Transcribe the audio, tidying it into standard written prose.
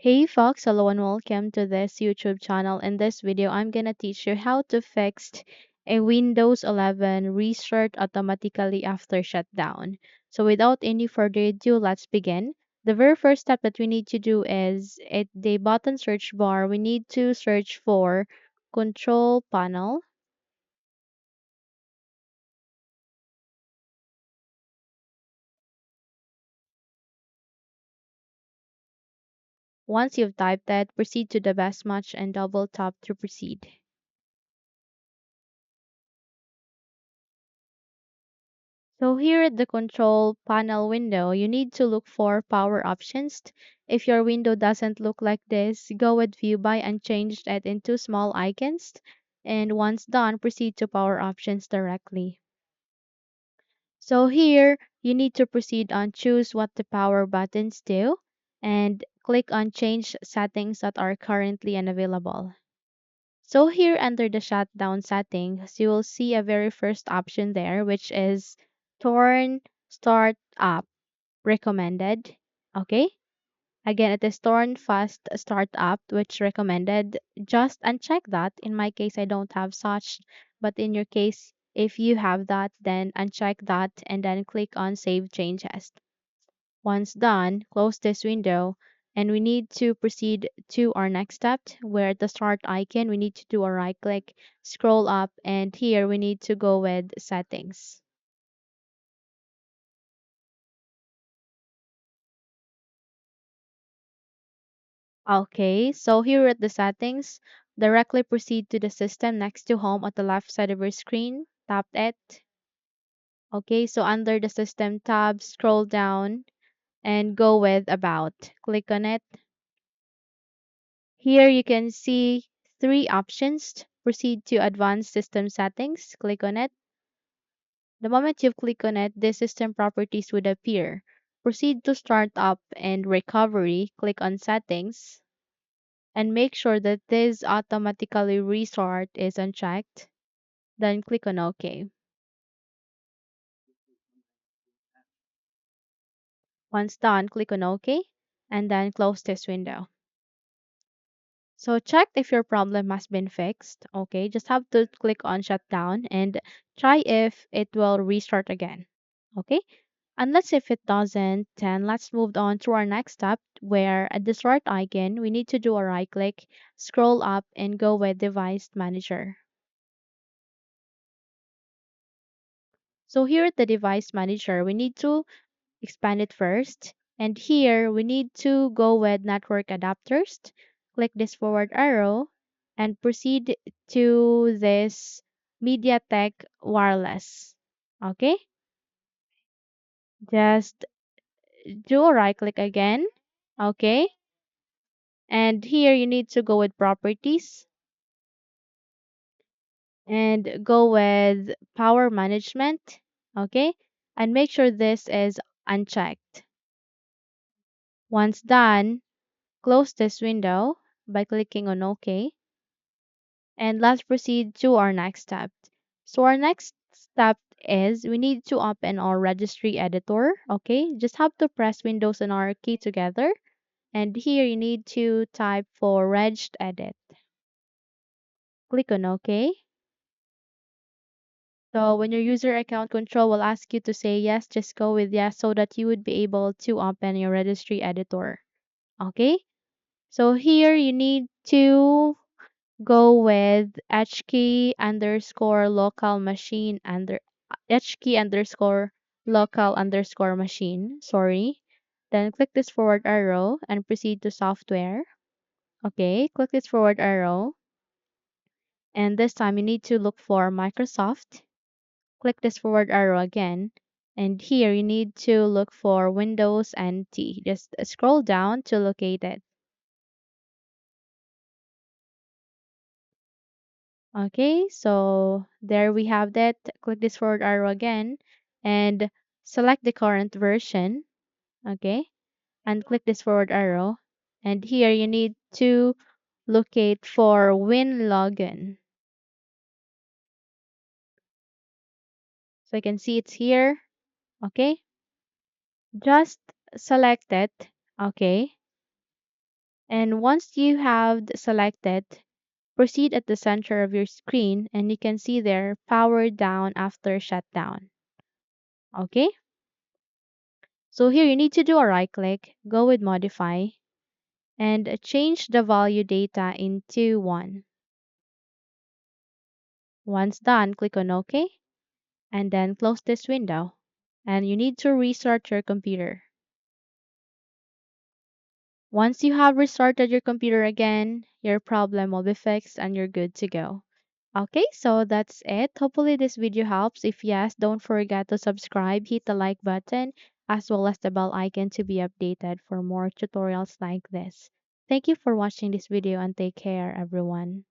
Hey folks, hello and welcome to this YouTube channel. In this video, I'm gonna teach you how to fix a Windows 11 restart automatically after shutdown. So without any further ado, let's begin. The very first step that we need to do is at the button search bar, we need to search for Control Panel. Once you've typed that, proceed to the best match and double tap to proceed. So here at the control panel window, you need to look for power options. If your window doesn't look like this, go with view by and change it into small icons. And once done, proceed to power options directly. So here, you need to proceed on choose what the power buttons do and click on change settings that are currently unavailable. So here under the shutdown settings, you will see a very first option there, which is turn start up recommended. Okay. Again, it is turn fast start up, which recommended. Just uncheck that. In my case, I don't have such, but in your case, if you have that, then uncheck that and then click on save changes. Once done, close this window and we need to proceed to our next step where at the start icon we need to do a right click, scroll up, and here we need to go with settings. Okay, so here at the settings, directly proceed to the system next to home at the left side of your screen. Tap it. Okay, so under the system tab, scroll down and go with about. Click on it. Here you can see three options. Proceed to advanced system settings. Click on it. The moment you click on it, the system properties would appear. Proceed to startup and recovery. Click on settings and make sure that this automatically restart is unchecked. Then click on OK. Once done, click on OK and then close this window. So check if your problem has been fixed. Okay, just have to click on shutdown and try if it will restart again. Okay, unless if it doesn't, then let's move on to our next step where at the start icon, we need to do a right click, scroll up and go with device manager. So here at the device manager, we need to expand it first. And here we need to go with network adapters. Click this forward arrow and proceed to this MediaTek wireless. Okay, just do a right click again. Okay, and here you need to go with properties and go with power management. Okay, and make sure this is unchecked. Once done, close this window by clicking on OK. And let's proceed to our next step. So our next step is we need to open our registry editor. Okay, just have to press Windows and R key together. And here you need to type for regedit. Click on OK. So when your user account control will ask you to say yes, just go with yes so that you would be able to open your registry editor. Okay, so here you need to go with hkey underscore local machine under hkey underscore local underscore machine. Sorry. Then click this forward arrow and proceed to software. Okay, click this forward arrow. And this time you need to look for Microsoft. Click this forward arrow again. And here you need to look for Windows NT. Just scroll down to locate it. Okay, so there we have that. Click this forward arrow again and select the current version. Okay, and click this forward arrow. And here you need to locate for Win Login. So you can see it's here. Okay, just select it. Okay, And once you have selected, proceed at the center of your screen and you can see there power down after shutdown. Okay? So here you need to do a right click, go with modify, and change the value data into 1. Once done, click on OK and then close this window. And you need to restart your computer. Once you have restarted your computer again, your problem will be fixed and you're good to go. Okay, so that's it. Hopefully this video helps. If yes, don't forget to subscribe, hit the like button, as well as the bell icon to be updated for more tutorials like this. Thank you for watching this video and take care, everyone.